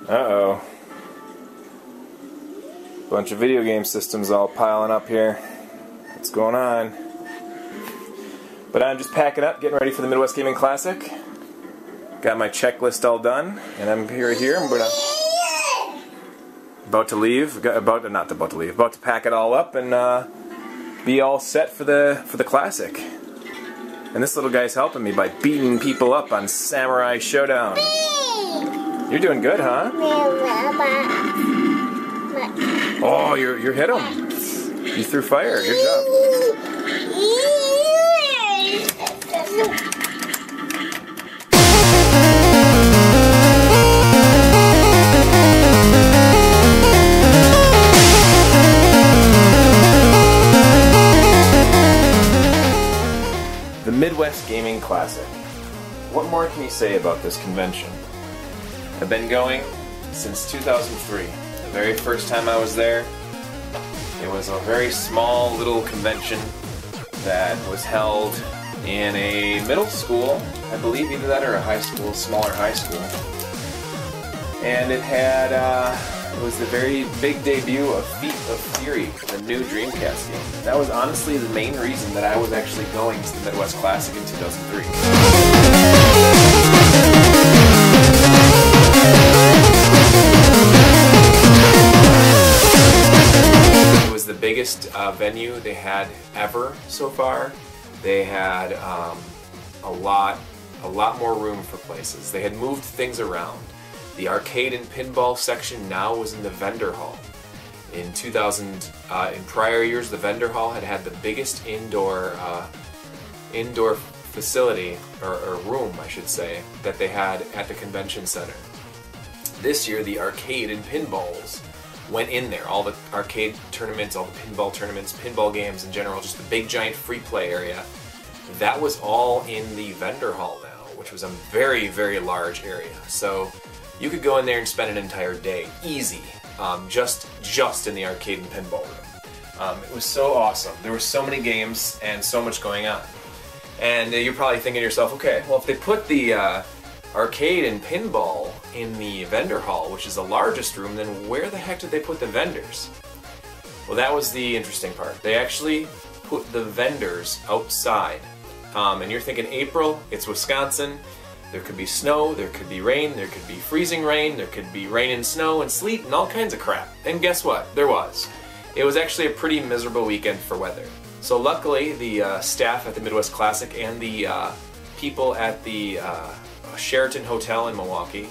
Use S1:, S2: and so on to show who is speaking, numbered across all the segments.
S1: Uh-oh. Bunch of video game systems all piling up here. What's going on? But I'm just packing up, getting ready for the Midwest Gaming Classic. Got my checklist all done, and I'm here. I'm about to pack it all up and be all set for the Classic. And this little guy's helping me by beating people up on Samurai Showdown. You're doing good, huh? Oh, you hit him. You threw fire. Good job. The Midwest Gaming Classic. What more can you say about this convention? I've been going since 2003. The very first time I was there, it was a very small little convention that was held in a middle school, I believe, either that or a high school, smaller high school. And it had, it was the very big debut of Feet of Fury, the new Dreamcast game. That was honestly the main reason that I was actually going to the Midwest Classic in 2003. It was the biggest venue they had ever so far. They had a lot more room for places. They had moved things around. The arcade and pinball section now was in the vendor hall. In prior years, the vendor hall had the biggest indoor facility, or room, I should say, that they had at the convention center. This year, the arcade and pinballs went in there. All the arcade tournaments, all the pinball tournaments, pinball games in general, just the big giant free play area. That was all in the vendor hall now, which was a very, very large area. So you could go in there and spend an entire day, easy, just in the arcade and pinball room. It was so awesome. There were so many games and so much going on. And you're probably thinking to yourself, okay, well, if they put the arcade and pinball in the vendor hall, which is the largest room, then where the heck did they put the vendors? Well, that was the interesting part. They actually put the vendors outside. And you're thinking, April, it's Wisconsin, there could be snow, there could be rain, there could be freezing rain, there could be rain and snow and sleet and all kinds of crap. And guess what? There was. It was actually a pretty miserable weekend for weather. So luckily, the staff at the Midwest Classic and the people at the Sheraton Hotel in Milwaukee,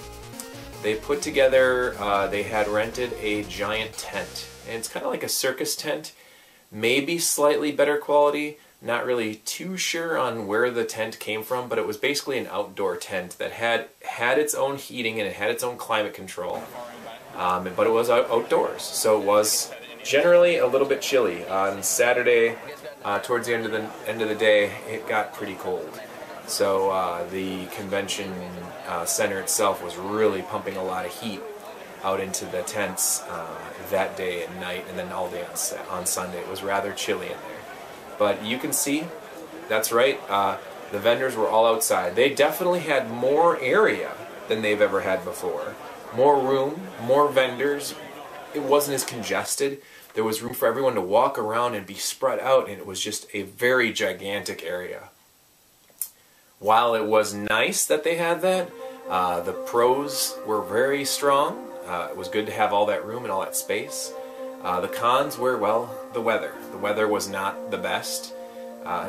S1: they put together, they had rented a giant tent. And it's kind of like a circus tent, maybe slightly better quality. Not really too sure on where the tent came from, but it was basically an outdoor tent that had its own heating and it had its own climate control. But it was outdoors, so it was generally a little bit chilly. On Saturday, towards the end of the day, it got pretty cold. So the convention center itself was really pumping a lot of heat out into the tents that day and night, and then all day on Sunday. It was rather chilly in there. But you can see, that's right, the vendors were all outside. They definitely had more area than they've ever had before. More room, more vendors. It wasn't as congested. There was room for everyone to walk around and be spread out, and it was just a very gigantic area. While it was nice that they had that, the pros were very strong. It was good to have all that room and all that space. The cons were, well, the weather. The weather was not the best.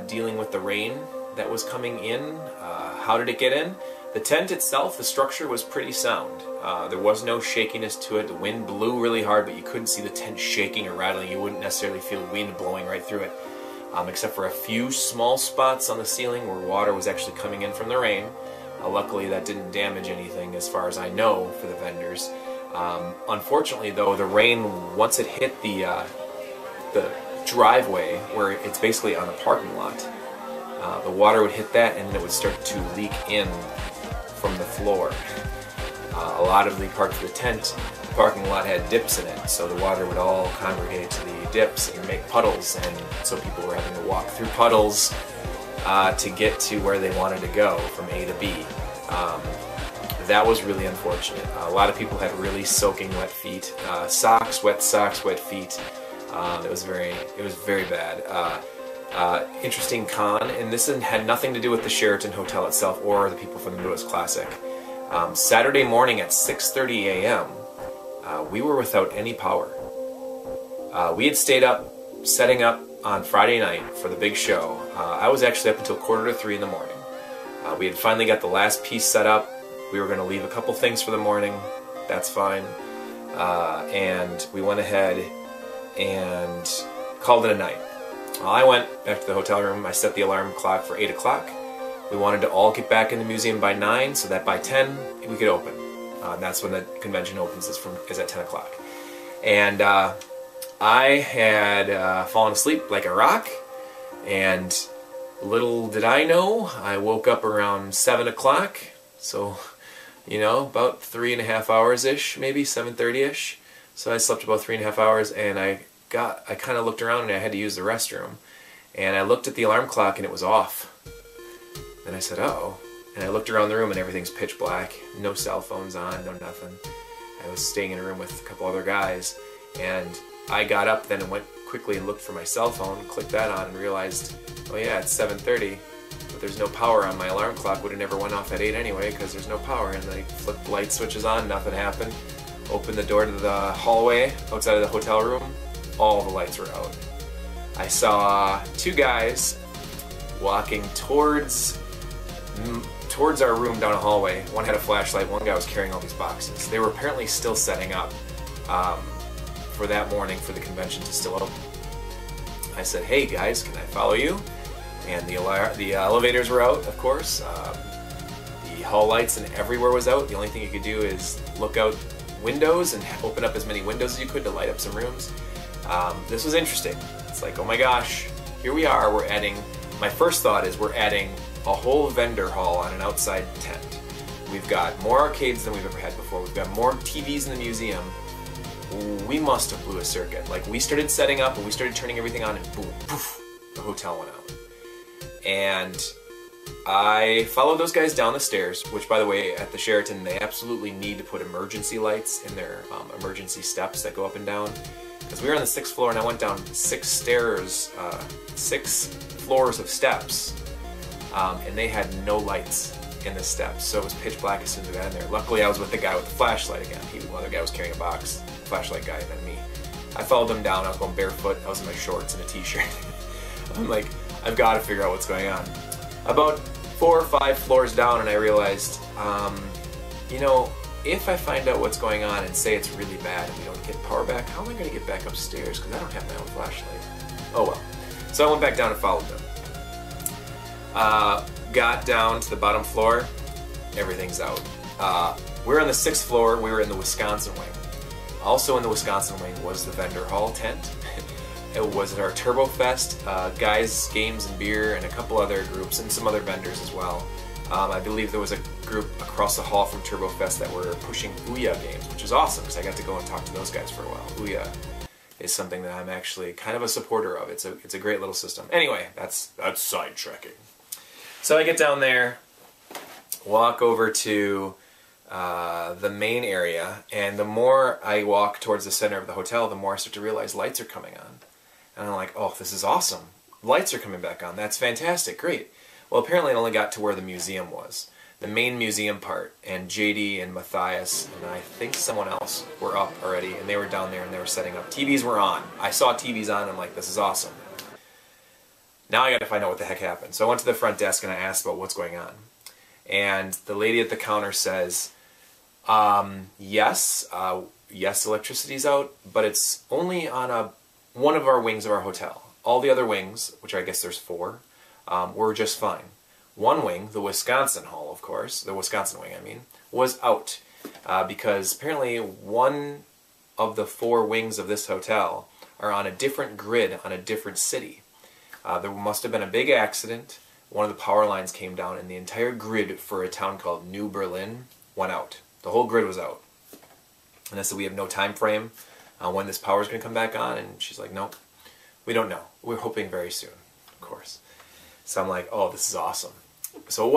S1: Dealing with the rain that was coming in, how did it get in? The tent itself, the structure was pretty sound. There was no shakiness to it. The wind blew really hard, but you couldn't see the tent shaking or rattling. You wouldn't necessarily feel wind blowing right through it, except for a few small spots on the ceiling where water was actually coming in from the rain. Luckily, that didn't damage anything as far as I know for the vendors. Unfortunately, though, the rain, once it hit the driveway, where it's basically on a parking lot, the water would hit that and then it would start to leak in from the floor. A lot of the parts of the tent, the parking lot had dips in it, so the water would all congregate to the dips and make puddles, and so people were having to walk through puddles to get to where they wanted to go from A to B. that was really unfortunate. A lot of people had really soaking wet feet, socks, wet feet. It was very bad. Interesting con, and this had nothing to do with the Sheraton Hotel itself or the people from the Midwest Classic. Saturday morning at 6:30 a.m., we were without any power. We had stayed up, setting up on Friday night for the big show. I was actually up until 2:45 in the morning. We had finally got the last piece set up. We were going to leave a couple things for the morning. That's fine. And we went ahead and called it a night. Well, I went back to the hotel room. I set the alarm clock for 8 o'clock. We wanted to all get back in the museum by 9 so that by 10 we could open. And that's when the convention opens, is at 10 o'clock. And I had fallen asleep like a rock, and little did I know, I woke up around 7 o'clock, so, you know, about 3.5 hours-ish, maybe 7:30-ish. So I slept about 3.5 hours, and I kind of looked around and I had to use the restroom. And I looked at the alarm clock and it was off. Then I said, uh-oh. And I looked around the room and everything's pitch black. No cell phones on, no nothing. I was staying in a room with a couple other guys, and I got up then and went quickly and looked for my cell phone, clicked that on, and realized, oh yeah, it's 7:30, but there's no power on. My alarm clock would have never went off at 8 anyway because there's no power. And I flipped light switches on, nothing happened. Opened the door to the hallway outside of the hotel room, all the lights were out. I saw two guys walking towards our room down a hallway. One had a flashlight, one guy was carrying all these boxes. They were apparently still setting up for that morning for the convention to still open. I said, hey guys, can I follow you? And the elevators were out, of course. The hall lights and everywhere was out. The only thing you could do is look out windows and open up as many windows as you could to light up some rooms. This was interesting. It's like, oh my gosh, here we are, we're adding, my first thought is we're adding a whole vendor hall on an outside tent. We've got more arcades than we've ever had before. We've got more TVs in the museum. We must have blew a circuit. Like, we started setting up and we started turning everything on, and boom, poof, the hotel went out. And I followed those guys down the stairs, which, by the way, at the Sheraton, they absolutely need to put emergency lights in their emergency steps that go up and down. Because we were on the 6th floor, and I went down 6 floors of steps, and they had no lights in the steps, so it was pitch black as soon as we got in there. Luckily, I was with the guy with the flashlight again. The other guy was carrying a box, flashlight guy, and then me. I followed them down. I was going barefoot. I was in my shorts and a t-shirt. I'm like, I've got to figure out what's going on. About 4 or 5 floors down, and I realized, you know, if I find out what's going on and say it's really bad and we don't get power back, how am I going to get back upstairs? Because I don't have my own flashlight. Oh well. So I went back down and followed them. Got down to the bottom floor, everything's out. We're on the 6th floor, we were in the Wisconsin wing. Also in the Wisconsin wing was the vendor hall tent. It was at our Turbo Fest, Guys, Games and Beer, and a couple other groups, and some other vendors as well. I believe there was a group across the hall from Turbo Fest that were pushing Ouya games, which is awesome because I got to go and talk to those guys for a while. Ouya is something that I'm actually kind of a supporter of. It's a great little system. Anyway, that's sidetracking. So I get down there, walk over to the main area, and the more I walk towards the center of the hotel, the more I start to realize lights are coming on. And I'm like, oh, this is awesome. Lights are coming back on. That's fantastic. Great. Well, apparently it only got to where the museum was. The main museum part, and JD and Matthias and I think someone else were up already, and they were down there and they were setting up. TVs were on. I saw TVs on, and I'm like, this is awesome. Now I gotta find out what the heck happened. So I went to the front desk and I asked about what's going on. And the lady at the counter says, yes, electricity's out, but it's only on one of our wings of our hotel. All the other wings, which I guess there's 4, were just fine. One wing, the Wisconsin hall, of course, the Wisconsin wing, I mean, was out. Because apparently one of the 4 wings of this hotel are on a different grid on a different city. There must have been a big accident. One of the power lines came down and the entire grid for a town called New Berlin went out. The whole grid was out. And I said, we have no time frame when this power is going to come back on. And she's like, nope, we don't know. We're hoping very soon, of course. So I'm like, oh, this is awesome. So it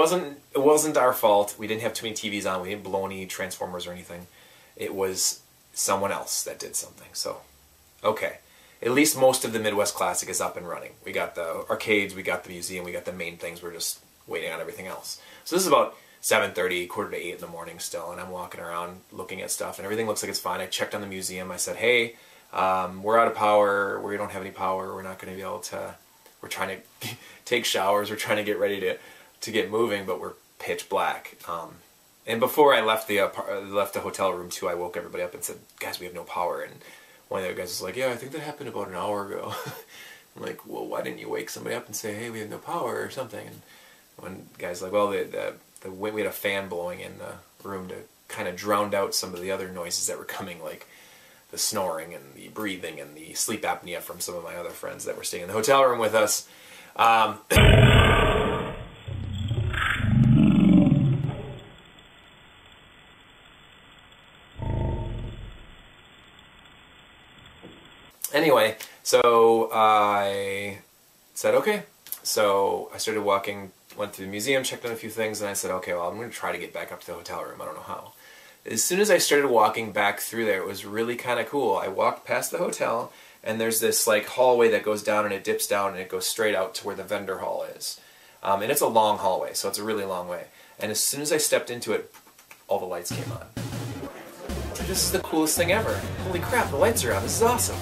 S1: wasn't our fault. We didn't have too many TVs on. We didn't blow any transformers or anything. It was someone else that did something. So, okay. At least most of the Midwest Classic is up and running. We got the arcades, we got the museum, we got the main things. We're just waiting on everything else. So this is about 7:30, quarter to 8 in the morning still, and I'm walking around looking at stuff, and everything looks like it's fine. I checked on the museum. I said, hey, we're out of power. We don't have any power. We're not going to be able to... We're trying to take showers. We're trying to get ready to get moving, but we're pitch black. And before I left the hotel room too, I woke everybody up and said, guys, we have no power. And one of the other guys was like, yeah, I think that happened about an hour ago. I'm like, well, why didn't you wake somebody up and say, hey, we have no power or something? And one guy's like, well, we had a fan blowing in the room to kind of drown out some of the other noises that were coming, like the snoring and the breathing and the sleep apnea from some of my other friends that were staying in the hotel room with us. Anyway, so I said, okay. So I started walking, went through the museum, checked on a few things, and I said, okay, well, I'm going to try to get back up to the hotel room. I don't know how. As soon as I started walking back through there, it was really kind of cool. I walked past the hotel, and there's this like hallway that goes down, and it dips down, and it goes straight out to where the vendor hall is. And it's a long hallway, so it's a really long way. And as soon as I stepped into it, all the lights came on. This is the coolest thing ever. Holy crap, the lights are on. This is awesome.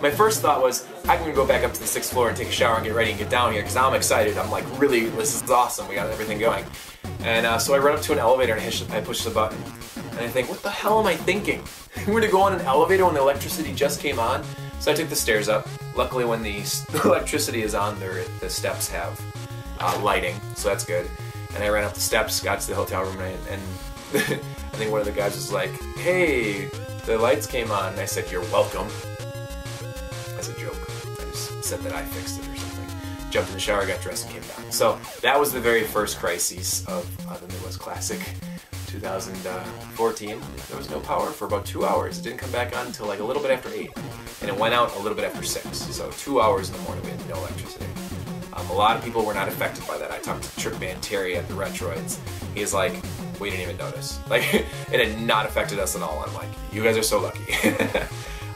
S1: My first thought was, I'm going to go back up to the 6th floor and take a shower and get ready and get down here, because now I'm excited. I'm like, really, this is awesome. We got everything going. And so I run up to an elevator and I push the button. And I think, what the hell am I thinking? We're going to go on an elevator when the electricity just came on? So I took the stairs up. Luckily, when the electricity is on, the steps have lighting, so that's good. And I ran up the steps, got to the hotel room, and I think one of the guys was like, hey, the lights came on. And I said, you're welcome. As a joke. I just said that I fixed it or something. Jumped in the shower, got dressed, and came down. So that was the very first crisis of the Midwest Classic 2014. There was no power for about 2 hours. It didn't come back on until like a little bit after 8. And it went out a little bit after 6. So 2 hours in the morning we had no electricity. A lot of people were not affected by that. I talked to Trip Man Terry at the Retroids. He's like, we didn't even notice. Like, it had not affected us at all. I'm like, you guys are so lucky.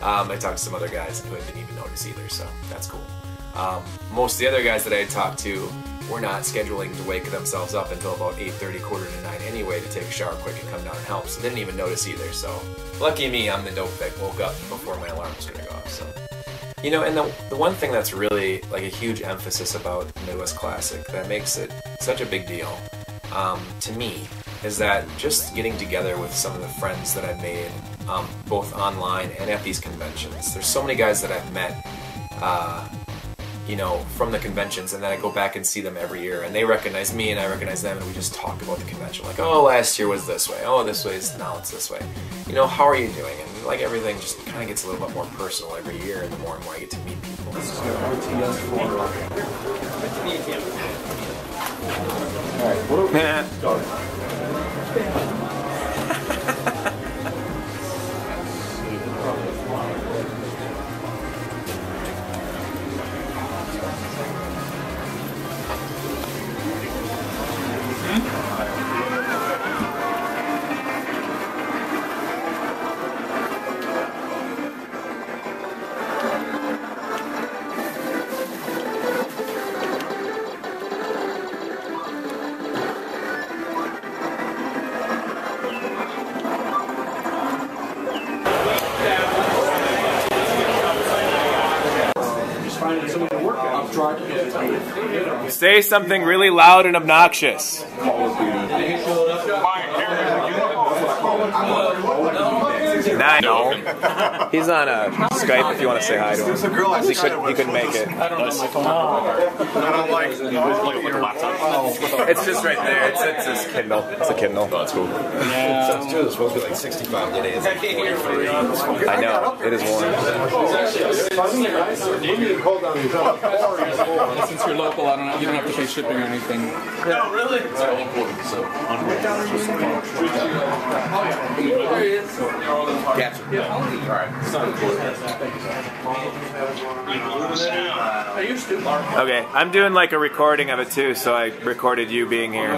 S1: I talked to some other guys who didn't even notice either, so that's cool. Most of the other guys that I had talked to were not scheduling to wake themselves up until about 8:30, quarter to 9 anyway to take a shower quick and come down and help, so they didn't even notice either. So lucky me, I'm the dope that woke up before my alarm was going to go off. So, you know, and the one thing that's really like a huge emphasis about Midwest Classic that makes it such a big deal to me is that just getting together with some of the friends that I've made, both online and at these conventions. There's so many guys that I've met, you know, from the conventions, and then I go back and see them every year, and they recognize me and I recognize them, and we just talk about the convention. Like, oh, last year was this way. Oh, this way is now it's this way. You know, how are you doing? And like everything just kind of gets a little bit more personal every year, and the more I get to meet people.
S2: Alright, what are we...
S1: Say something really loud and obnoxious. No. He's on Skype if you want to say hi to him. He couldn't make it. It's just right there. It's his Kindle. It's a Kindle. Oh, that's cool.
S2: Yeah. It's supposed to be like 65 today. It's like 43.
S1: I know. It is warm.
S3: Since you're local, you don't have to pay shipping or anything.
S4: No, really? It's all important, so.
S2: Gotcha. All right.
S1: Okay, I'm doing like a recording of it too, so I recorded you being here.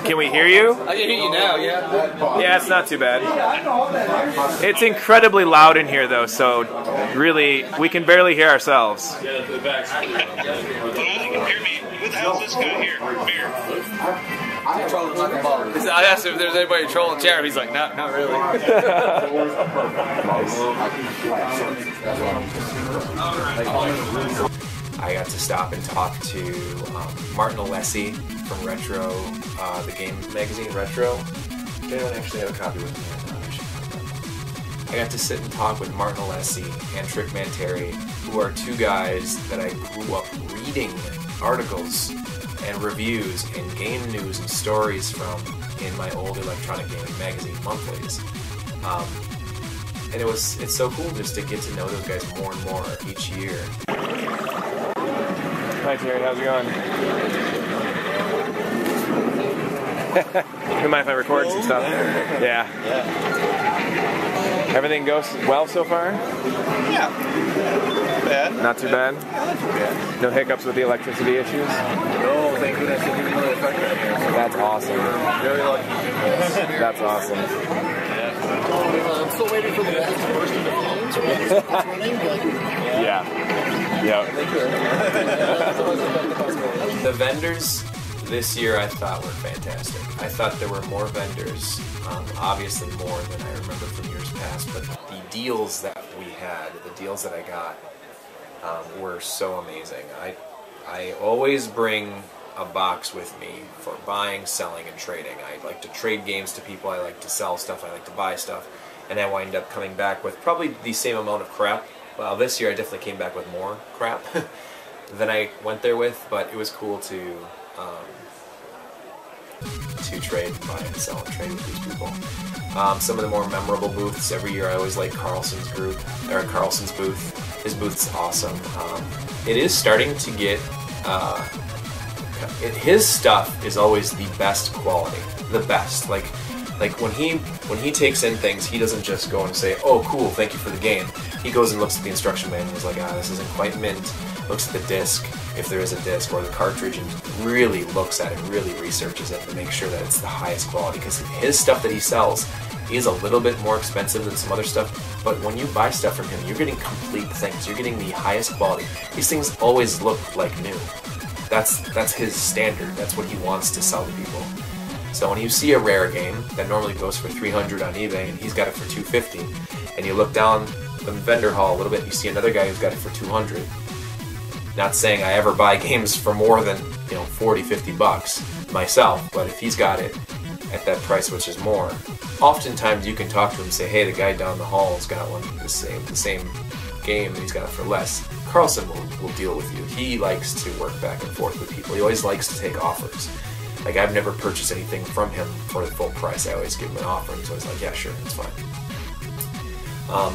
S1: Can we hear you?
S2: I can hear you now, yeah.
S1: Yeah, it's not too bad. It's incredibly loud in here though, so really, we can barely hear ourselves.
S4: Well, you can hear me. Who the hell is this guy here? Beer.
S2: I asked him if there's anybody trolling chat. He's like, not really.
S1: I got to stop and talk to Martin Alessi from Retro, the game magazine Retro. They don't actually have a copy with me. I got to sit and talk with Martin Alessi and Trickman Terry, who are two guys that I grew up reading articles and reviews and game news and stories from in my old electronic gaming magazine monthlies. And it's so cool just to get to know those guys more and more each year. Hi Terry, how's it going? You mind if I record some stuff? Yeah. Everything goes well so far?
S4: Yeah. Bad.
S1: Not too bad? No hiccups with the electricity issues?
S2: No, thank goodness it didn't really affect me.
S1: That's awesome.
S2: Very lucky.
S1: That's awesome.
S5: I'm still waiting for the walls to burst into flames.
S1: Yeah. Yep. The vendors this year I thought were fantastic. I thought there were more vendors, obviously more than I remember from years past, but the deals that we had, the deals that I got, were so amazing. I always bring a box with me for buying, selling, and trading. I like to trade games to people, I like to sell stuff, I like to buy stuff, and I wind up coming back with probably the same amount of crap. Well, this year I definitely came back with more crap than I went there with, but it was cool to trade and buy and sell and trade with these people. Some of the more memorable booths every year, I always like Carlson's booth. His booth's awesome. It is starting to get his stuff is always the best quality, the best. Like when he takes in things, he doesn't just go and say, "Oh, cool, thank you for the game." He goes and looks at the instruction manual and is like, "Ah, this isn't quite mint." Looks at the disc, if there is a disc, or the cartridge, and really looks at it, really researches it to make sure that it's the highest quality. Because his stuff that he sells is a little bit more expensive than some other stuff, but when you buy stuff from him, you're getting complete things. You're getting the highest quality. These things always look like new. That's his standard. That's what he wants to sell to people. So when you see a rare game that normally goes for $300 on eBay and he's got it for $250, and you look down the vendor hall a little bit, and you see another guy who's got it for $200. Not saying I ever buy games for more than, you know, $40–50 myself, but if he's got it at that price, which is more, oftentimes you can talk to him and say, "Hey, the guy down the hall's got one the same game, and he's got it for less." Carlson will deal with you. He likes to work back and forth with people. He always likes to take offers. Like, I've never purchased anything from him for the full price. I always give him an offer, and he's always like, "Yeah, sure, that's fine."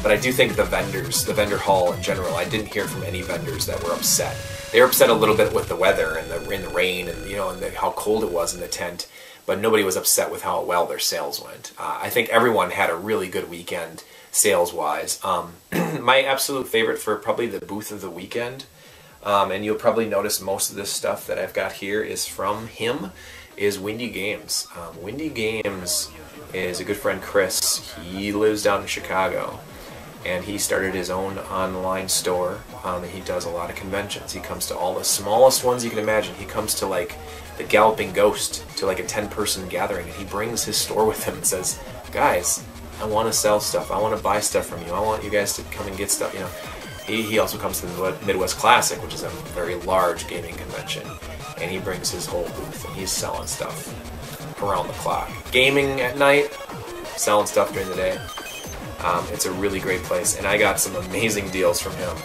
S1: But I do think the vendor hall in general, I didn't hear from any vendors that were upset. They were upset a little bit with the weather and in the rain and, you know, and how cold it was in the tent, but nobody was upset with how well their sales went. I think everyone had a really good weekend sales-wise. My absolute favorite for probably the booth of the weekend, and you'll probably notice most of this stuff that I've got here is from him, is Windy Games. Windy Games is a good friend, Chris. He lives down in Chicago, and he started his own online store, and he does a lot of conventions. He comes to all the smallest ones you can imagine. He comes to like the Galloping Ghost, to like a 10-person gathering, and he brings his store with him and says, "Guys, I want to sell stuff. I want to buy stuff from you. I want you guys to come and get stuff." You know, he also comes to the Midwest Classic, which is a very large gaming convention, and he brings his whole booth, and he's selling stuff around the clock. Gaming at night, selling stuff during the day. It's a really great place, and I got some amazing deals from him.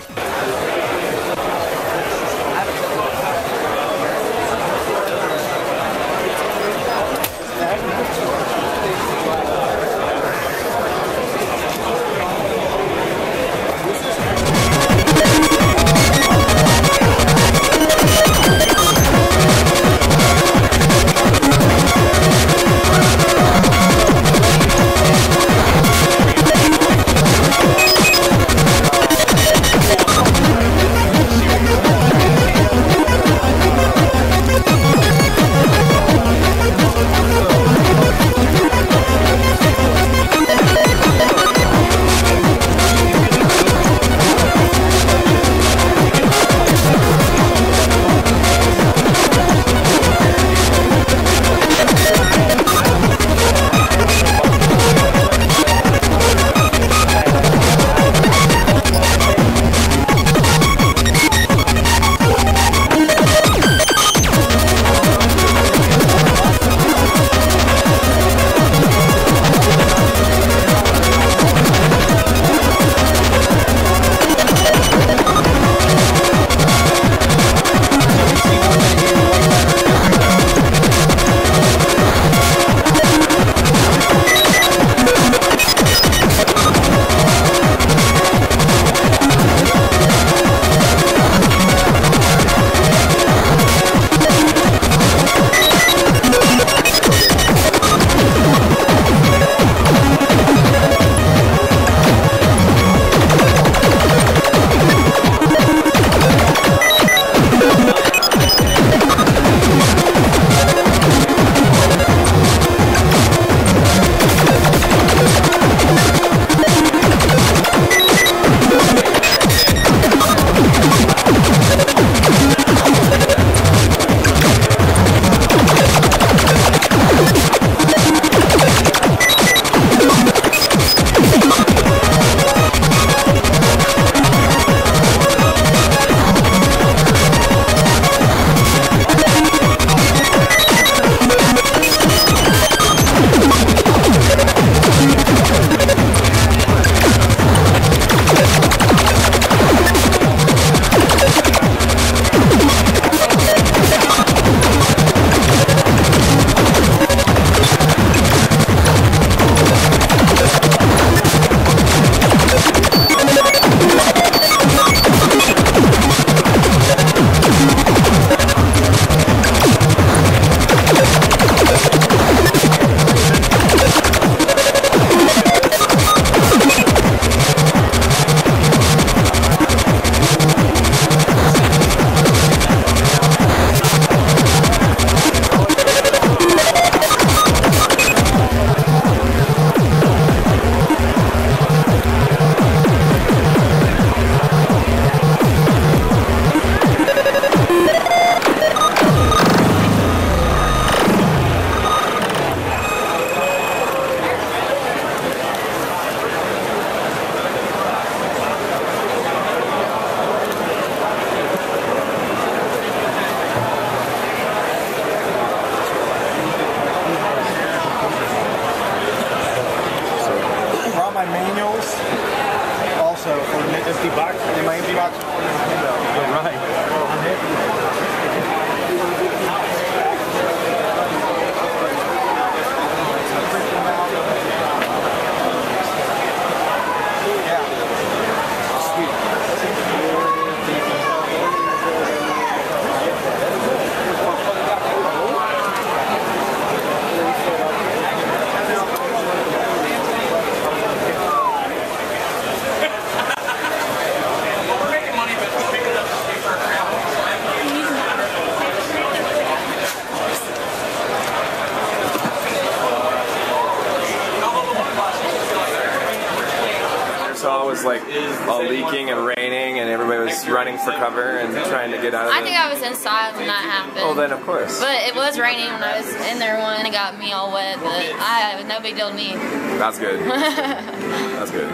S1: was like all leaking and raining, and everybody was running for cover and trying to get out of it?
S6: I think I was inside when that happened.
S1: Oh, then of course.
S6: But it was raining when I was in there when it got me all wet, but it was no big deal to me.
S1: That's good. That's good.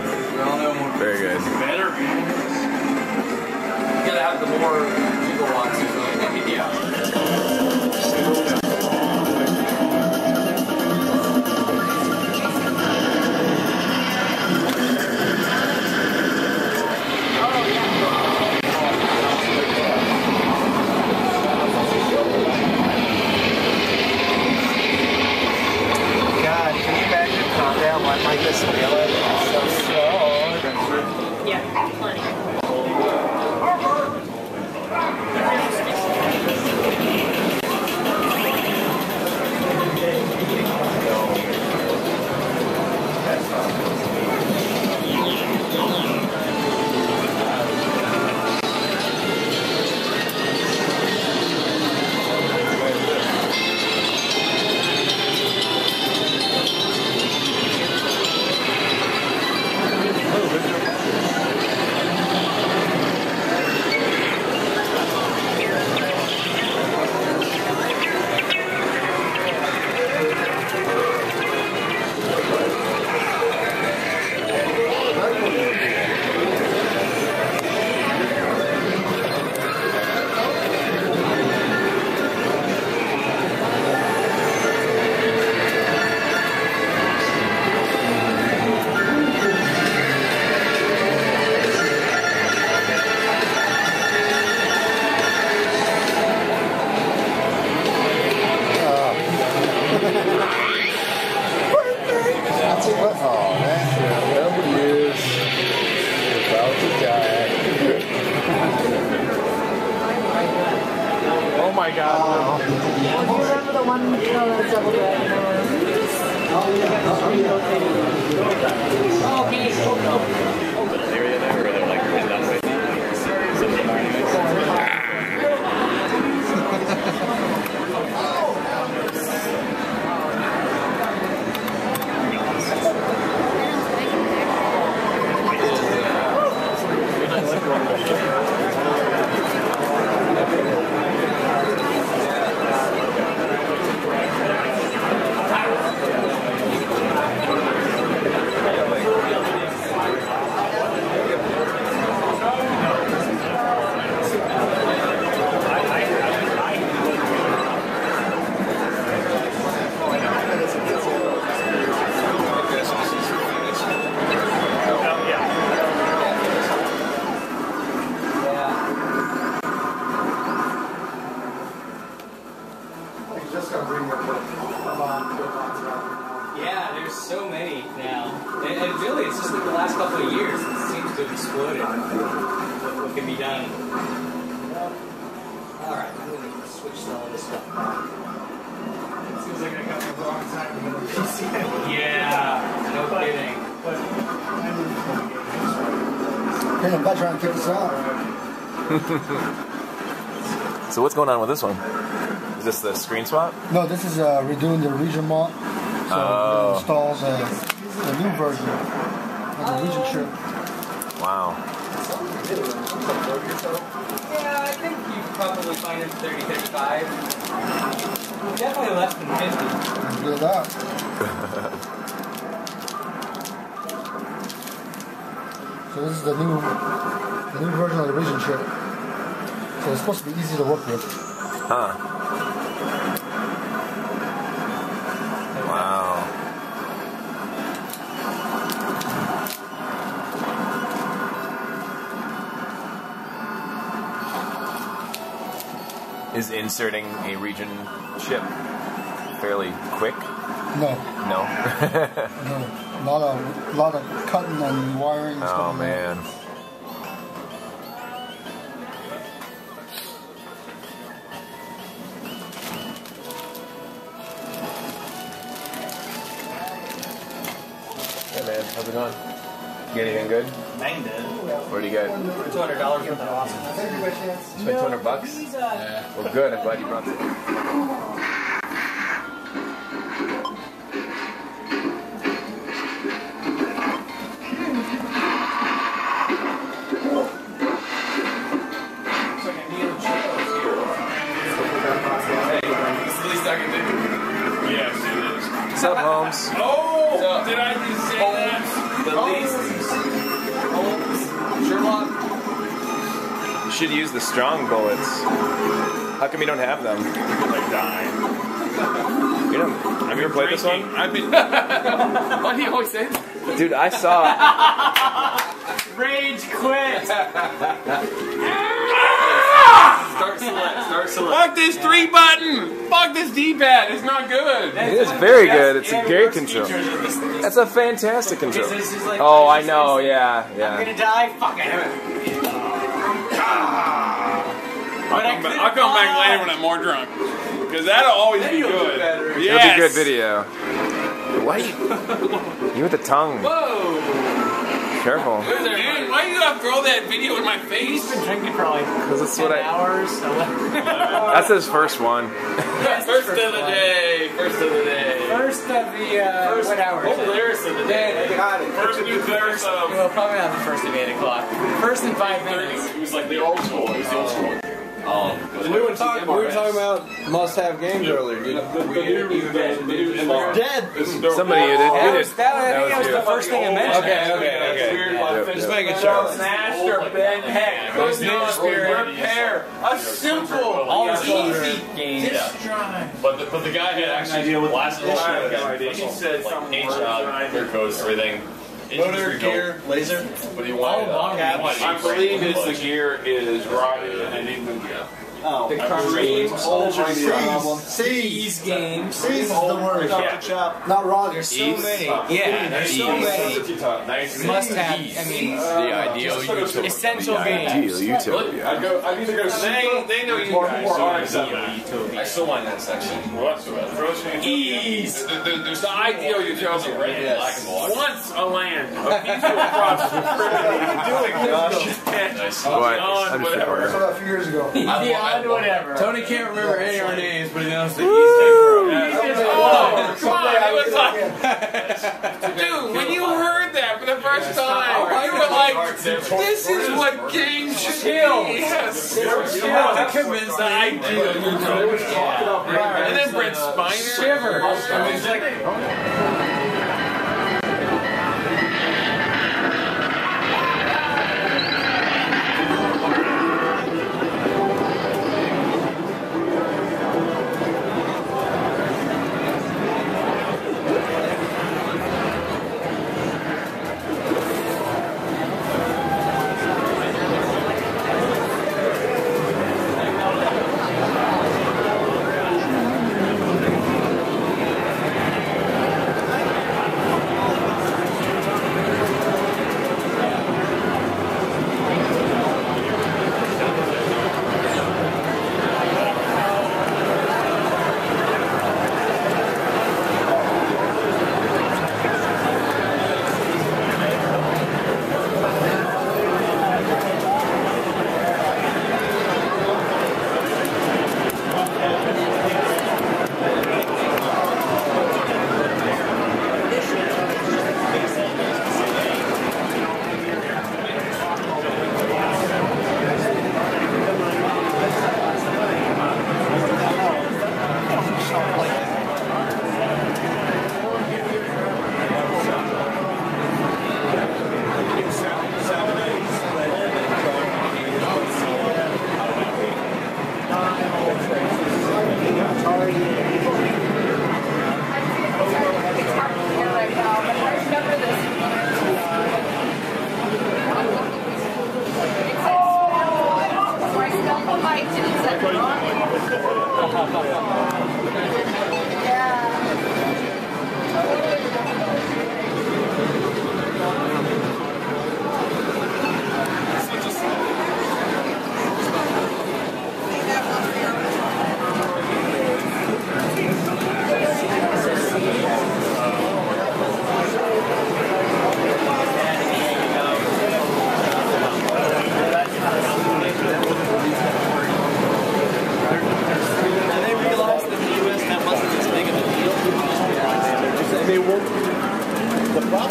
S1: Very good.
S5: Better. You gotta have the more gigawatts. Yeah.
S7: Like this feeling, so slow.
S6: Yeah, plenty.
S5: Oh my God.
S8: Do you remember the one that's double red?
S5: Area there where they're like pinned up with some of the monuments.
S9: Yeah, there's so many now. And really, it's just like the last couple of years, it seems to have exploded. What can be done. Alright, I'm going to switch all this stuff back.
S5: Seems like I got the wrong side of the PC.
S9: Yeah, no kidding.
S7: Hey, I'm about trying to kick this out.
S1: So what's going on with this one? Is this the screen swap?
S7: No, this is redoing the region mod. So we're install the new version of the region chip.
S1: Wow.
S9: Yeah, I think you could probably find it 30, 35. Definitely less than 50.
S7: Look at that. So this is the new version of the region chip. So it's supposed to be easy to work with.
S1: Huh. Wow. Is inserting a region chip fairly quick?
S7: No.
S1: No.
S7: No. A lot of cutting and wiring. And
S1: Oh
S7: stuff.
S1: man. Hey man, how's it going? You get anything good?
S9: Kinda.
S1: What do you get?
S9: $200 worth of awesome.
S1: Spent $200? Yeah. Well, good. I'm glad you brought it. second.
S3: Yes, it is.
S2: What's up, Holmes?
S3: Oh! Did I just say that?
S1: The least. Sherlock.
S2: You should use the strong bullets. How come you don't have them?
S3: Like dying.
S2: You don't. Have you ever played this one?
S3: I've been.
S1: Why do you always say that?
S2: Dude, I saw.
S9: Rage quit.
S1: Start select.
S3: Fuck this 3 button! Fuck this D-pad, it's not good!
S2: It is very good. It's a great control. That's a fantastic control. Oh, I know. Yeah,
S9: I'm
S2: yeah.
S9: gonna die. Fuck it.
S3: I'll come back later when I'm more drunk. Because that'll always be good.
S2: It'll be
S3: Yes.
S2: a good video. Why? You with the tongue.
S1: Whoa!
S2: Careful.
S3: Man, why you gotta throw that video in my face?
S9: He's been drinking for like
S2: Because that's
S9: 10
S2: what
S9: hours.
S2: That's his first one.
S1: First of the day.
S9: First of the what hours?
S1: Polaris of the day.
S3: First new Claris of...
S9: Well, probably not the first of 8 o'clock. First in 5 minutes.
S3: It was like the old school. It was the old school.
S2: We were talking about must-have games earlier, dude.
S7: Dead.
S2: Somebody you did. You did.
S9: That was the first thing I mentioned.
S2: Okay.
S1: Just making sure. Master Ben Heck.
S9: Those Ninja Spirit.
S1: Repair. A simple,
S9: All the
S1: easy
S9: games.
S10: But the guy had actually blasted the shit. He said like paint job, clear coats, everything.
S2: Motor, gear, laser.
S10: But he wanted
S3: I believe it's the gear is rotted and they need new gear.
S7: Oh,
S9: The cream.
S7: These
S9: games.
S7: Seize is the word. Not wrong.
S9: There's so many. Yeah, there's so many.
S10: nice.
S9: Must have. I mean,
S2: The ideal utopia.
S9: essential games.
S2: Ideal utopia.
S3: I need to go
S1: They know you guys.
S10: I still want that section.
S3: Ease!
S1: There's the ideal utopia.
S10: Red and black and white.
S3: Once a land, a peaceful process.
S10: Nice.
S2: What?
S1: On
S2: I'm
S1: whatever.
S2: sure.
S7: A few years ago.
S9: Beyond whatever.
S5: Tony can't remember any of our names, but he knows the
S1: Come on, it was like, dude, when you heard that for the first time, you were like, this is what games should be. Yes.
S5: I'm convinced
S1: The ideal utopia. And then Brent Spiner.
S9: Shiver. I mean, it's like,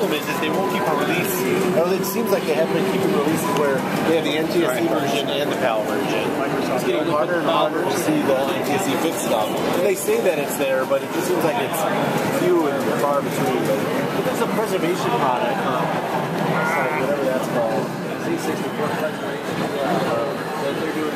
S11: problem is they won't keep a release. It seems like they haven't been keeping releases where they have the NTSC version and the PAL version. It's getting harder and harder to see the NTSC fix stuff. They say that it's there, but it just seems like it's few and far between. But there's a preservation product, whatever that's called. Z64 preservation. They're doing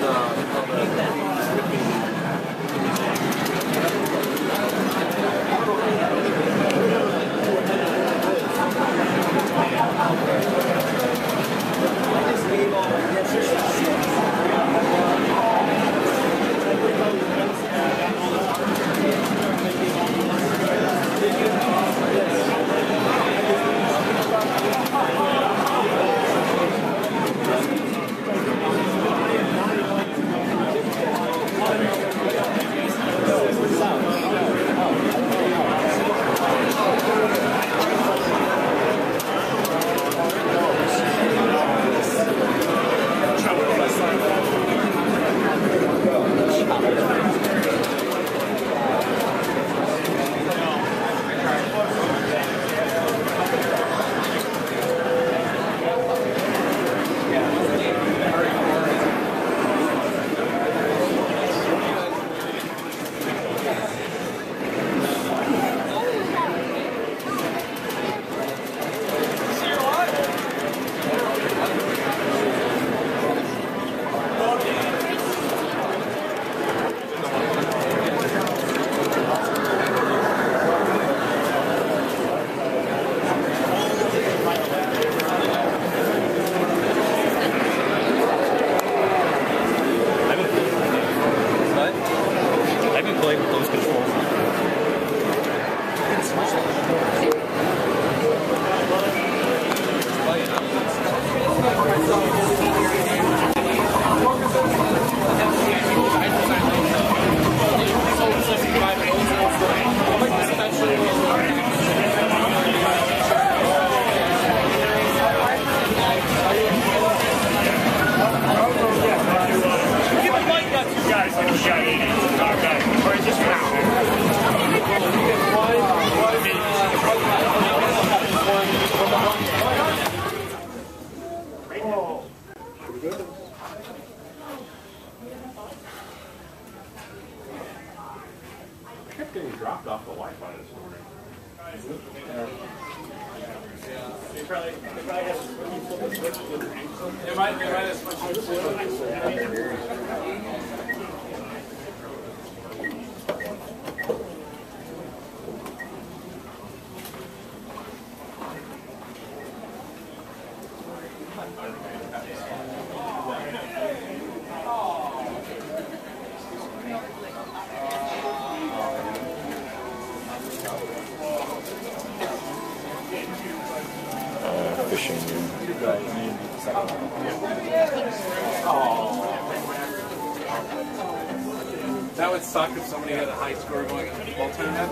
S3: That would suck if somebody had a high score going in the football tournament.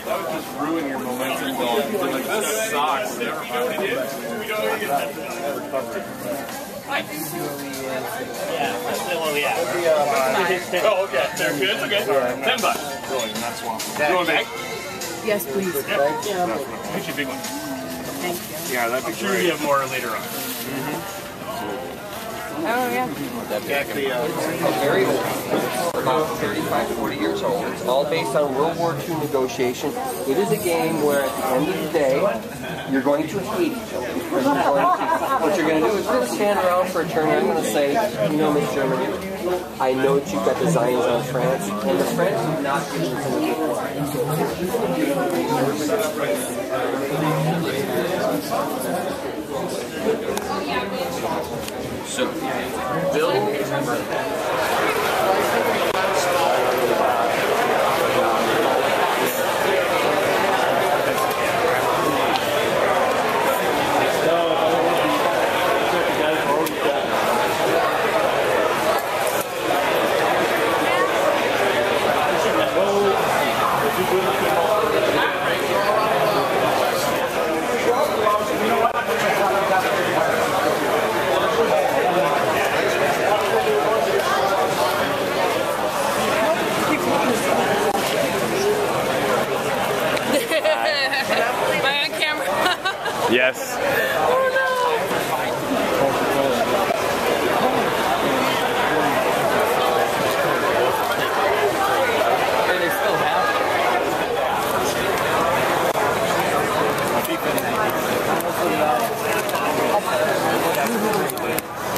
S3: That would just ruin your momentum going. You're like, this sucks. Never mind. Oh, okay. They're good. It's okay. $10. You want a bag?
S8: Yes, please.
S3: Yeah. Get you a big one.
S8: Thank you.
S3: Yeah, that'd be sure you have more later on.
S8: Oh, yeah.
S12: Very old, about 35, 40 years old. It's all based on World War II negotiation. It is a game where at the end of the day, you're going to hate each other. What you're going to do is we're going to stand around for a turn and I'm going to say, you know, Miss Germany, I know that you've got designs on France, and the French have not given us any good So, Bill.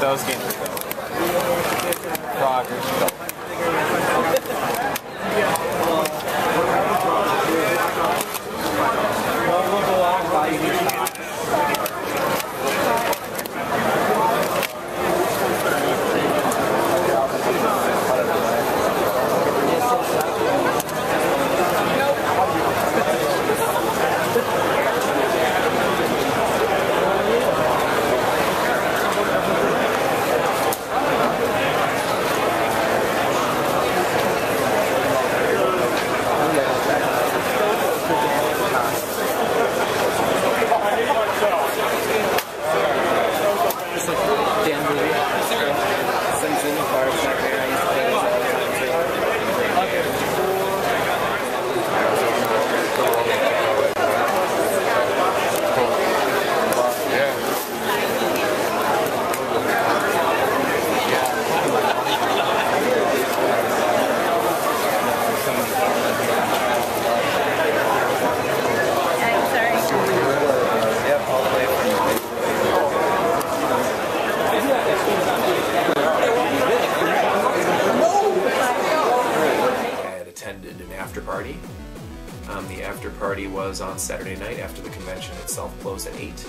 S11: those games are dope. Frogger's dope.
S1: The after party was on Saturday night after the convention itself closed at 8.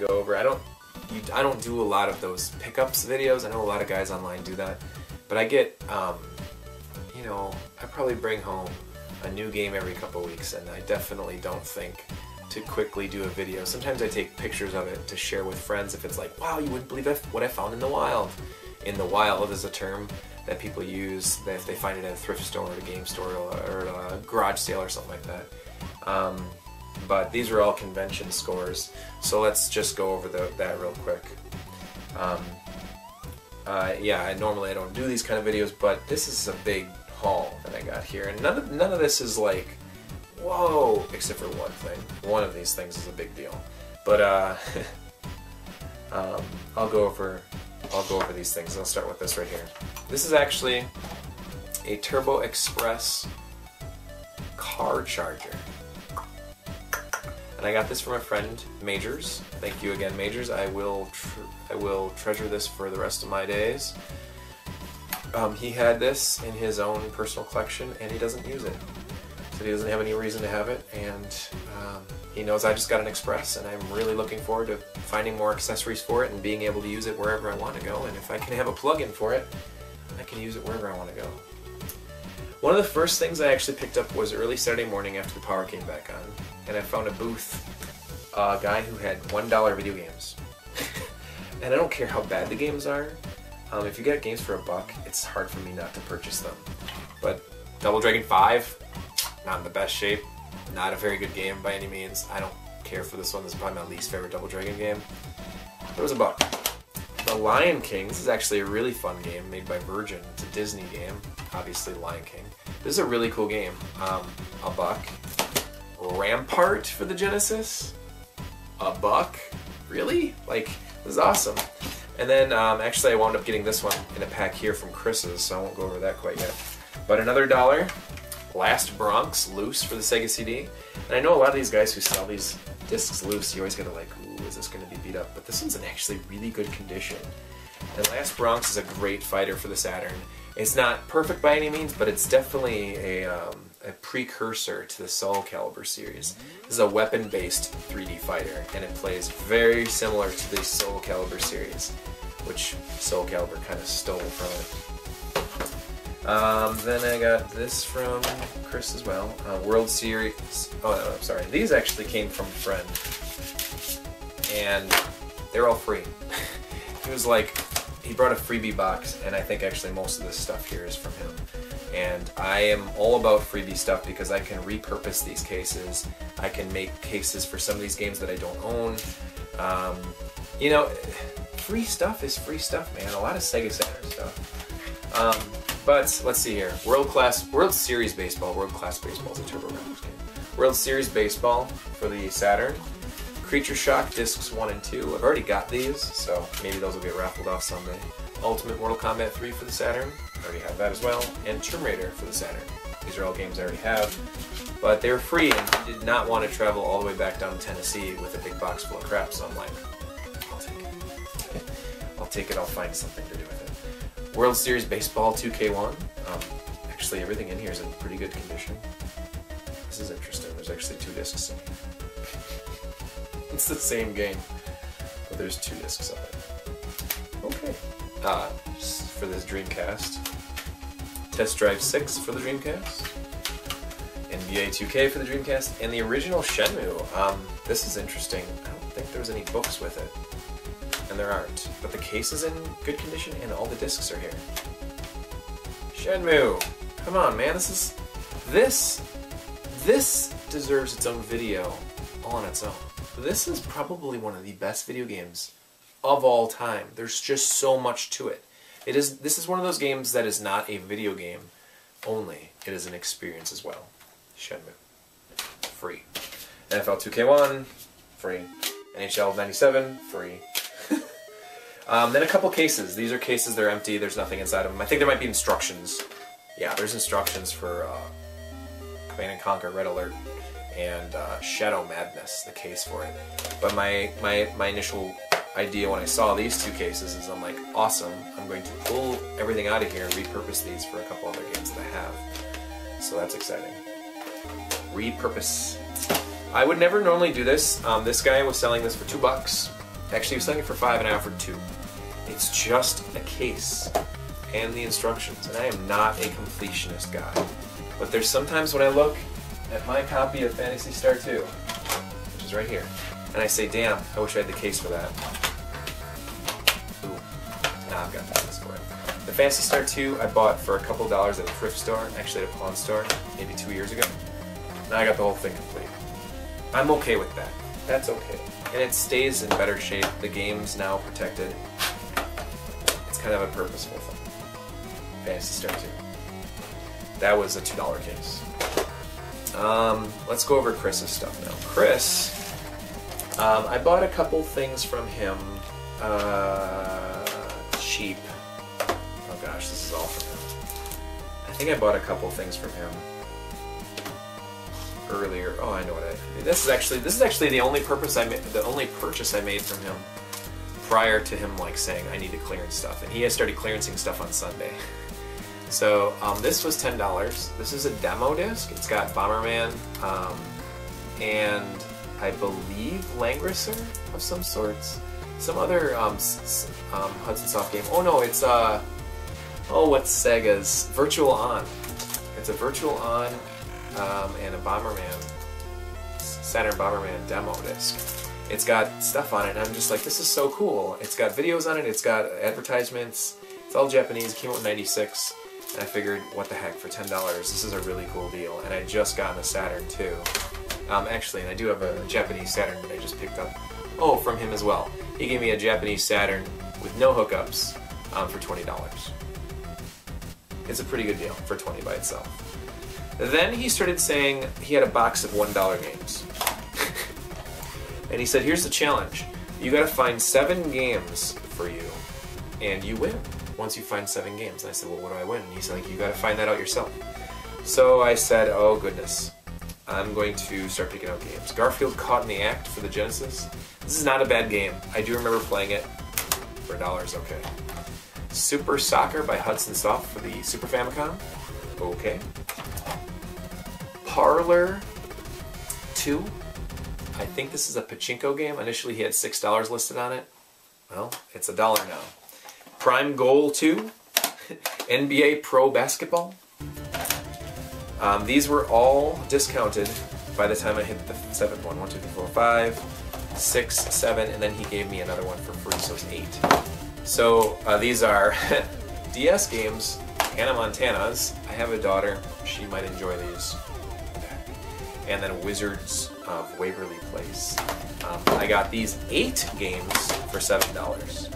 S1: go over. I don't do a lot of those pickups videos. I know a lot of guys online do that, but I get, you know, I probably bring home a new game every couple weeks, and I definitely don't think to quickly do a video. Sometimes I take pictures of it to share with friends if it's like, wow, you wouldn't believe what I found in the wild. In the wild is a term that people use that if they find it at a thrift store or a game store or a garage sale or something like that. But these are all convention scores, so let's just go over that real quick. Yeah, normally I don't do these kind of videos, but this is a big haul that I got here, and none of this is like, whoa, except for one thing. One of these things is a big deal, but I'll go over these things. I'll start with this right here. This is actually a Turbo Express car charger. And I got this from a friend, Majors. Thank you again, Majors. I will treasure this for the rest of my days. He had this in his own personal collection, and he doesn't use it. So he doesn't have any reason to have it, and he knows I just got an Express, and I'm really looking forward to finding more accessories for it and being able to use it wherever I want to go. And if I can have a plug-in for it, I can use it wherever I want to go. One of the first things I actually picked up was early Saturday morning after the power came back on, and I found a booth, a guy who had $1 video games. And I don't care how bad the games are. If you get games for $1, it's hard for me not to purchase them. But Double Dragon 5, not in the best shape, not a very good game by any means. I don't care for this one. This is probably my least favorite Double Dragon game. It was $1. The Lion King, this is actually a really fun game made by Virgin. It's a Disney game, obviously Lion King. This is a really cool game. $1. Rampart for the Genesis, $1. Really? Like, this is awesome. And then actually I wound up getting this one in a pack here from Chris's, so I won't go over that quite yet. But another $1. Last Bronx loose for the Sega CD. And I know a lot of these guys who sell these discs loose, you always gotta like, ooh, is this gonna be beat up? But this one's in actually really good condition. And Last Bronx is a great fighter for the Saturn. It's not perfect by any means, but it's definitely a precursor to the Soul Calibur series. This is a weapon-based 3D fighter, and it plays very similar to the Soul Calibur series, which Soul Calibur kind of stole from it. Then I got this from Chris as well. World Series. Oh, no, I'm sorry. These actually came from a friend, and they're all free. He was like, he brought a freebie box, and I think actually most of this stuff here is from him. And I am all about freebie stuff because I can repurpose these cases. I can make cases for some of these games that I don't own. You know, free stuff is free stuff, man. A lot of Sega Saturn stuff. But let's see here. World Series Baseball. World Class Baseball is a Turbo Graphics game. World Series Baseball for the Saturn. Creature Shock Discs 1 and 2. I've already got these, so maybe those will get raffled off someday. Ultimate Mortal Kombat 3 for the Saturn. I already have that as well. And Tomb Raider for the Saturn. These are all games I already have. But they were free, and he did not want to travel all the way back down to Tennessee with a big box full of crap, so I'm like, I'll take it. I'll take it, I'll find something to do with it. World Series Baseball 2K1. Actually, everything in here is in pretty good condition. This is interesting. There's actually 2 discs in here. It's the same game, but there's 2 discs of it. Okay. For this Dreamcast. Test Drive 6 for the Dreamcast. NBA 2K for the Dreamcast. And the original Shenmue. This is interesting. I don't think there's any books with it. And there aren't. But the case is in good condition and all the discs are here. Shenmue! Come on, man. This deserves its own video all on its own. This is probably one of the best video games of all time. There's just so much to it. This is one of those games that is not a video game only. It is an experience as well. Shenmue. Free. NFL 2K1. Free. NHL 97. Free. Then a couple cases. These are cases, they're empty, there's nothing inside of them. I think there might be instructions. Yeah, there's instructions for Command & Conquer, Red Alert, and Shadow Madness, the case for it. But my initial idea when I saw these 2 cases is I'm like, awesome, I'm going to pull everything out of here and repurpose these for a couple other games that I have. So that's exciting. Repurpose. I would never normally do this. This guy was selling this for $2. Actually, he was selling it for $5 and I offered $2. It's just a case and the instructions, and I am not a completionist guy. But there's sometimes when I look at my copy of Phantasy Star 2, which is right here, and I say, damn, I wish I had the case for that. Ooh, nah, I've got the case for it. The Phantasy Star 2 I bought for a couple dollars at a thrift store, actually at a pawn store, maybe 2 years ago. Now I got the whole thing complete. I'm okay with that. That's okay. And it stays in better shape. The game's now protected. It's kind of a purposeful thing. Phantasy Star 2. That was a $2 case. Let's go over Chris's stuff now. Chris, I bought a couple things from him. Cheap. Oh gosh, this is all from him. I think I bought a couple things from him earlier. Oh, I know what I. This is actually the only purchase I made from him prior to him like saying I need to clearance stuff, and he has started clearancing stuff on Sunday. So this was $10. This is a demo disc. It's got Bomberman and I believe Langrisser of some sorts. Some other Hudson Soft game. Oh no, it's what's Sega's Virtual On. It's a Virtual On and a Bomberman, Saturn Bomberman demo disc. It's got stuff on it, and I'm just like, this is so cool. It's got videos on it. It's got advertisements. It's all Japanese. It came out in '96. And I figured, what the heck, for $10, this is a really cool deal. And I just got a Saturn too. Actually, and I do have a Japanese Saturn that I just picked up. Oh, from him as well. He gave me a Japanese Saturn with no hookups for $20. It's a pretty good deal for $20 by itself. Then he started saying he had a box of $1 games. And he said, here's the challenge. You gotta find 7 games for you, and you win. Once you find 7 games. And I said, well, what do I win? And he said, like, you gotta find that out yourself. So I said, oh goodness, I'm going to start picking out games. Garfield Caught in the Act for the Genesis. This is not a bad game. I do remember playing it for $1, okay. Super Soccer by Hudson Soft for the Super Famicom, okay. Parlor 2. I think this is a pachinko game. Initially he had $6 listed on it. Well, it's $1 now. Prime Goal 2, NBA Pro Basketball. These were all discounted by the time I hit the 7th one. 1, 2, 3, 4, 5, 6, 7, and then he gave me another one for free, so it's 8. So these are DS games, Hannah Montana's. I have a daughter, she might enjoy these. And then Wizards of Waverly Place. I got these 8 games for $7.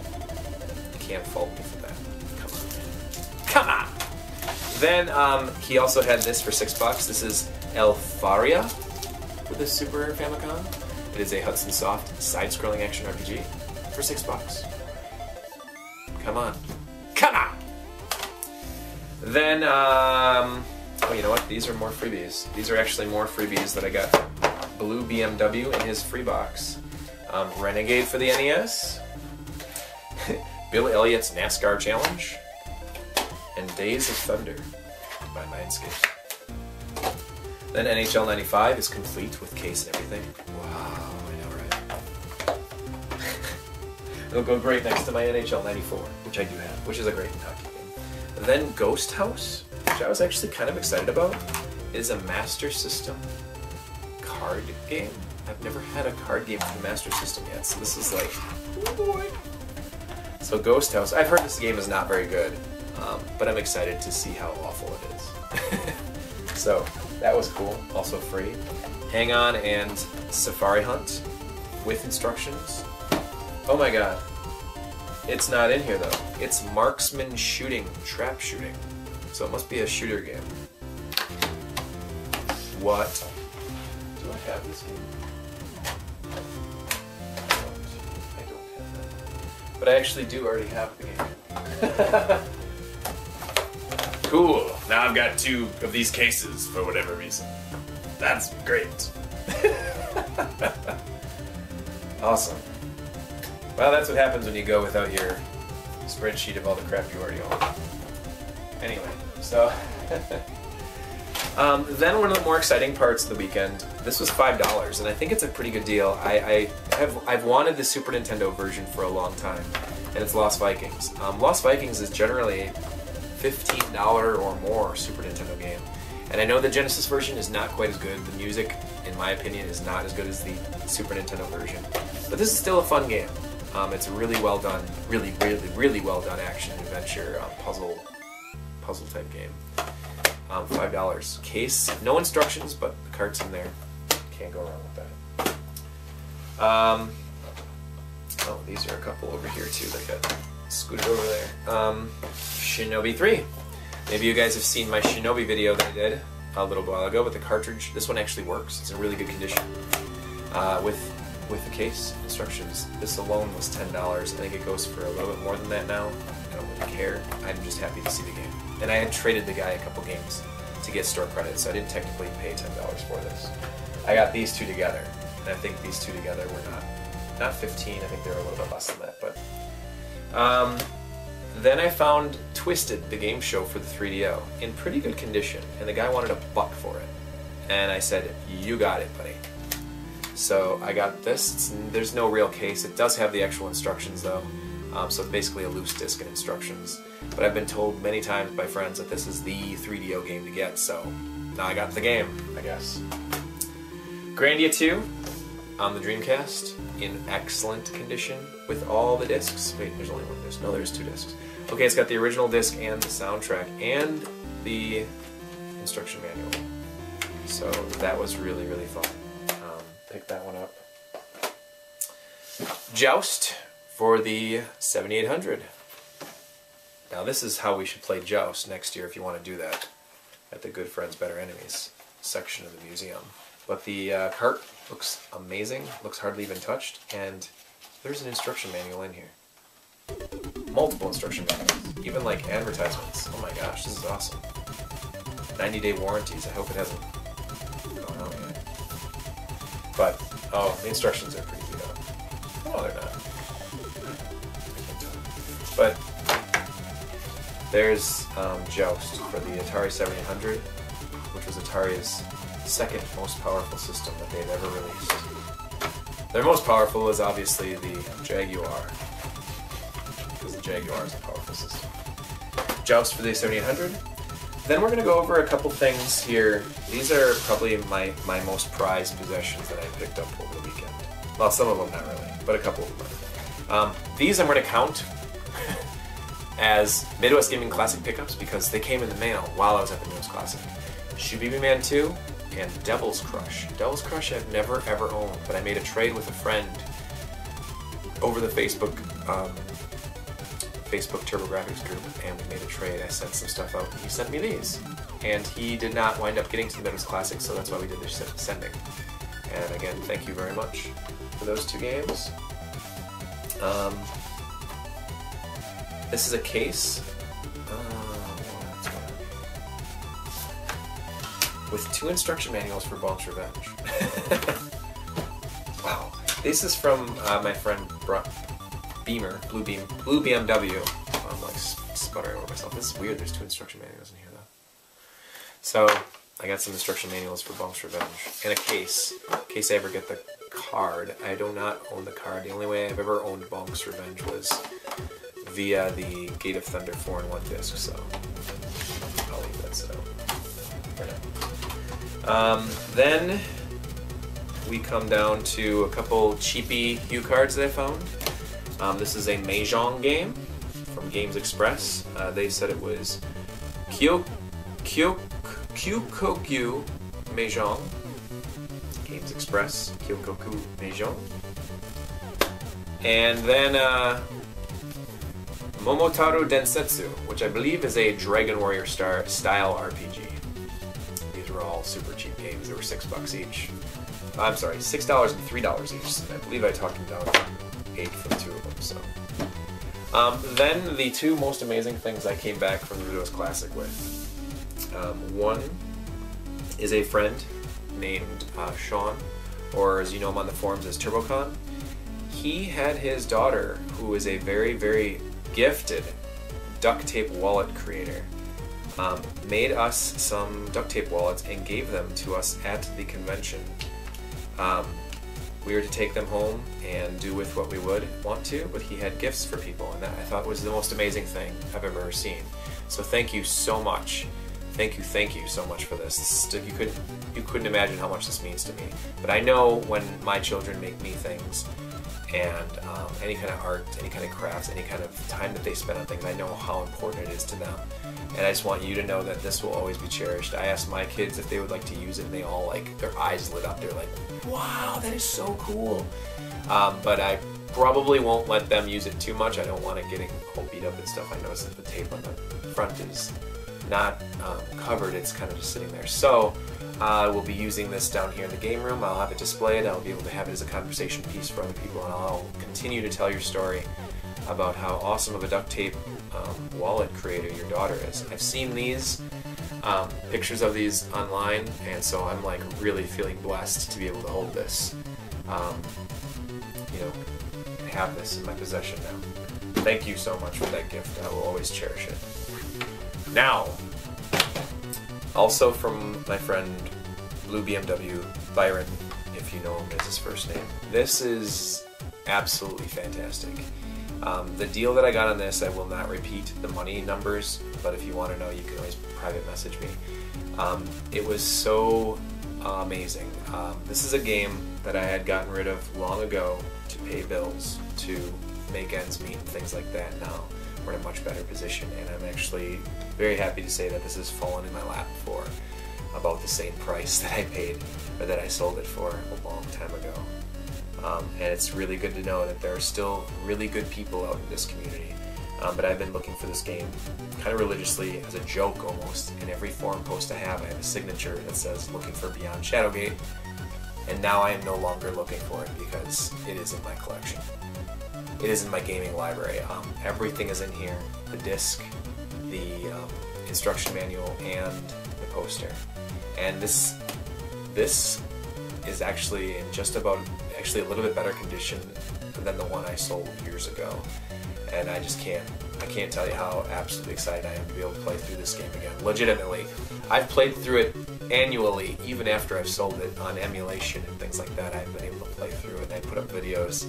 S1: Can't fault me for that. Come on. Then he also had this for $6. This is Elfaria with the Super Famicom. It is a Hudson Soft side-scrolling action RPG for $6. Come on. Come on! Then, oh, you know what? These are more freebies. These are actually more freebies that I got. Blue BMW in his free box. Renegade for the NES. Bill Elliott's NASCAR Challenge, and Days of Thunder by Mindscape. Then NHL 95 is complete with case and everything. Wow, I know, right? It'll go great next to my NHL 94, which I do have, which is a great hockey game. And then Ghost House, which I was actually kind of excited about, is a Master System card game. I've never had a card game for the Master System yet, so this is like, oh boy. So Ghost House, I've heard this game is not very good, but I'm excited to see how awful it is. So that was cool, also free. Hang On and Safari Hunt with instructions. Oh my god, it's not in here though. It's marksman shooting, trap shooting. So it must be a shooter game. What? Do I have this game? But I actually do already have the game. Cool. Now I've got 2 of these cases for whatever reason. That's great. Awesome. Well, that's what happens when you go without your spreadsheet of all the crap you already own. Anyway, so Then one of the more exciting parts of the weekend, this was $5, and I think it's a pretty good deal. I've wanted the Super Nintendo version for a long time, and it's Lost Vikings. Lost Vikings is generally $15 or more Super Nintendo game. And I know the Genesis version is not quite as good. The music, in my opinion, is not as good as the Super Nintendo version. But this is still a fun game. It's a really well done, really well done action adventure puzzle type game. $5. Case, no instructions, but the cart's in there. Can't go wrong with that. Oh, these are a couple over here too that got scooted over there. Shinobi 3. Maybe you guys have seen my Shinobi video that I did a little while ago, but the cartridge, this one actually works. It's in really good condition. With the case instructions. This alone was $10. I think it goes for a little bit more than that now. I don't really care. I'm just happy to see the game. And I had traded the guy a couple games to get store credit, so I didn't technically pay $10 for this. I got these two together, and I think these two together were not 15. I think they were a little bit less than that. But then I found Twisted, the game show for the 3DO, in pretty good condition, and the guy wanted $1 for it. And I said, "You got it, buddy." So I got this. There's no real case. It does have the actual instructions though, so it's basically a loose disc and instructions. But I've been told many times by friends that this is the 3DO game to get, so now I got the game, I guess. Grandia 2 on the Dreamcast in excellent condition with all the discs. Wait, there's only one disc. No, there's 2 discs. Okay, it's got the original disc and the soundtrack and the instruction manual. So that was really fun. Pick that one up. Joust for the 7800. Now this is how we should play Joust next year if you want to do that at the Good Friends Better Enemies section of the museum. But the cart looks amazing, looks hardly even touched, and there's an instruction manual in here. Multiple instruction manuals, even like advertisements. Oh my gosh, this is awesome. 90-day warranties. I hope it hasn't gone out yet. But, oh, the instructions are pretty beat up. Oh, they're not. I can't tell. But, there's Joust for the Atari 7800, which was Atari's second most powerful system that they've ever released. Their most powerful was obviously the Jaguar, because the Jaguar is a powerful system. Joust for the 7800. Then we're going to go over a couple things here. These are probably my most prized possessions that I picked up over the weekend. Well, some of them not really, but a couple of them. These I'm going to count as Midwest Gaming Classic pickups because they came in the mail while I was at the Midwest Classic. Shubibi Man 2 and Devil's Crush. Devil's Crush I've never ever owned, but I made a trade with a friend over the Facebook TurboGrafx group, and we made a trade. I sent some stuff out, and he sent me these. And he did not wind up getting to the Midwest Classic, so that's why we did this sending. And again, thank you very much for those 2 games. This is a case with 2 instruction manuals for Bonk's Revenge. Wow. This is from my friend Blue BMW. I'm like sputtering over myself. This is weird. There's 2 instruction manuals in here though. So I got some instruction manuals for Bonk's Revenge and a case. In case I ever get the card. I do not own the card. The only way I've ever owned Bonk's Revenge was via the Gate of Thunder 4-in-1 disc. So I'll leave that set out for now. Then we come down to a couple cheapy Hue cards that I found. This is a Mahjong game from Games Express. They said it was Kyokugyu Mahjong. Games Express, Kyokugyu Mahjong. And then Momotaro Densetsu, which I believe is a Dragon Warrior style RPG. These were all super cheap games. They were $6 each. I'm sorry, $6 and $3 each. I believe I talked them down to 8 for the 2 of them. So, then the 2 most amazing things I came back from the Midwest Classic with. One is a friend named Sean, or as you know him on the forums as TurboCon. He had his daughter, who is a very, very gifted duct tape wallet creator, made us some duct tape wallets and gave them to us at the convention. We were to take them home and do with what we would want to, but he had gifts for people, and that I thought was the most amazing thing I've ever seen. So thank you so much. Thank you so much for this. You couldn't imagine how much this means to me. But I know when my children make me things, and any kind of art, any kind of crafts, any kind of time that they spend on things, I know how important it is to them. And I just want you to know that this will always be cherished. I asked my kids if they would like to use it, and they all, like, their eyes lit up. They're like, wow, that is so cool. But I probably won't let them use it too much. I don't want it getting all beat up and stuff. I noticed that the tape on the front is not covered, it's kind of just sitting there. So we'll be using this down here in the game room. I'll have it displayed. I'll be able to have it as a conversation piece for other people, and I'll continue to tell your story about how awesome of a duct tape wallet creator your daughter is. I've seen these pictures of these online, and so I'm like really feeling blessed to be able to hold this, you know, and have this in my possession now. Thank you so much for that gift. I will always cherish it. Now, also from my friend Blue BMW, Byron, if you know him as his first name. This is absolutely fantastic. The deal that I got on this, I will not repeat the money numbers, but if you want to know, you can always private message me. It was so amazing. This is a game that I had gotten rid of long ago to pay bills, to make ends meet and things like that. Now we're in a much better position, and I'm actually very happy to say that this has fallen in my lap for about the same price that I paid, or that I sold it for a long time ago. And it's really good to know that there are still really good people out in this community. But I've been looking for this game kind of religiously, as a joke almost. In every forum post I have a signature that says looking for Beyond Shadowgate, and now I am no longer looking for it because it is in my collection. It is in my gaming library. Everything is in here: the disc, the instruction manual, and the poster. And this is actually in just about, actually a little bit better condition than the one I sold years ago. And I can't tell you how absolutely excited I am to be able to play through this game again. Legitimately. I've played through it annually, even after I've sold it on emulation and things like that. I've been able to play through it, and I put up videos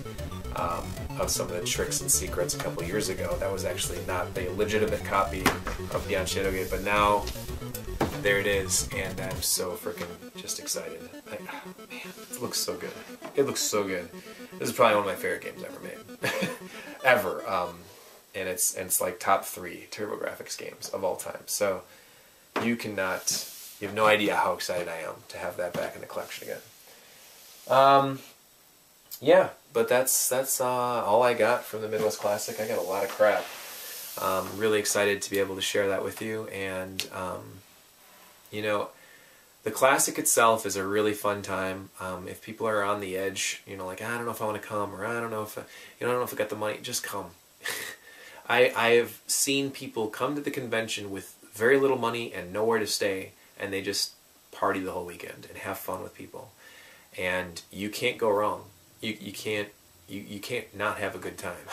S1: of some of the tricks and secrets a couple years ago. That was actually not the legitimate copy of Beyond Shadowgate, but now there it is, and I'm so freaking just excited. Man, it looks so good. It looks so good. This is probably one of my favorite games ever made. Ever. And it's like top 3 TurboGrafx games of all time. So you have no idea how excited I am to have that back in the collection again. Yeah, but that's all I got from the Midwest Classic. I got a lot of crap. Really excited to be able to share that with you, and you know, the Classic itself is a really fun time. If people are on the edge, you know, like, I don't know if I want to come, or I don't know if I got the money, just come. I have seen people come to the convention with very little money and nowhere to stay, and they just party the whole weekend and have fun with people. And you can't go wrong. You can't not have a good time.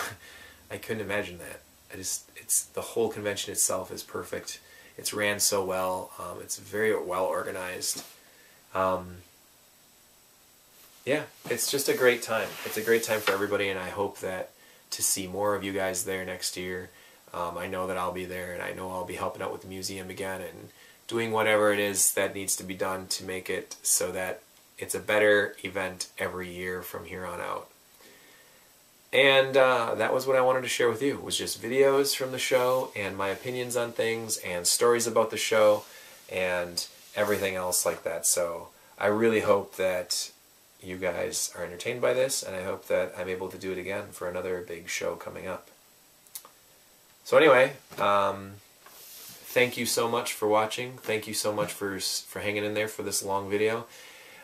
S1: I couldn't imagine that. It's the whole convention itself is perfect. It's ran so well. It's very well organized. Yeah, it's just a great time. It's a great time for everybody, and I hope that to see more of you guys there next year. I know that I'll be there, and I know I'll be helping out with the museum again and doing whatever it is that needs to be done to make it so that it's a better event every year from here on out. And that was what I wanted to share with you, was just videos from the show and my opinions on things and stories about the show and everything else like that. So I really hope that you guys are entertained by this, and I hope that I'm able to do it again for another big show coming up. So anyway, thank you so much for watching. Thank you so much for hanging in there for this long video.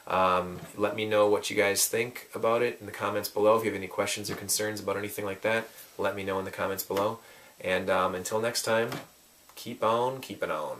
S1: Let me know what you guys think about it in the comments below. If you have any questions or concerns about anything like that, let me know in the comments below. And until next time, keep on keeping on.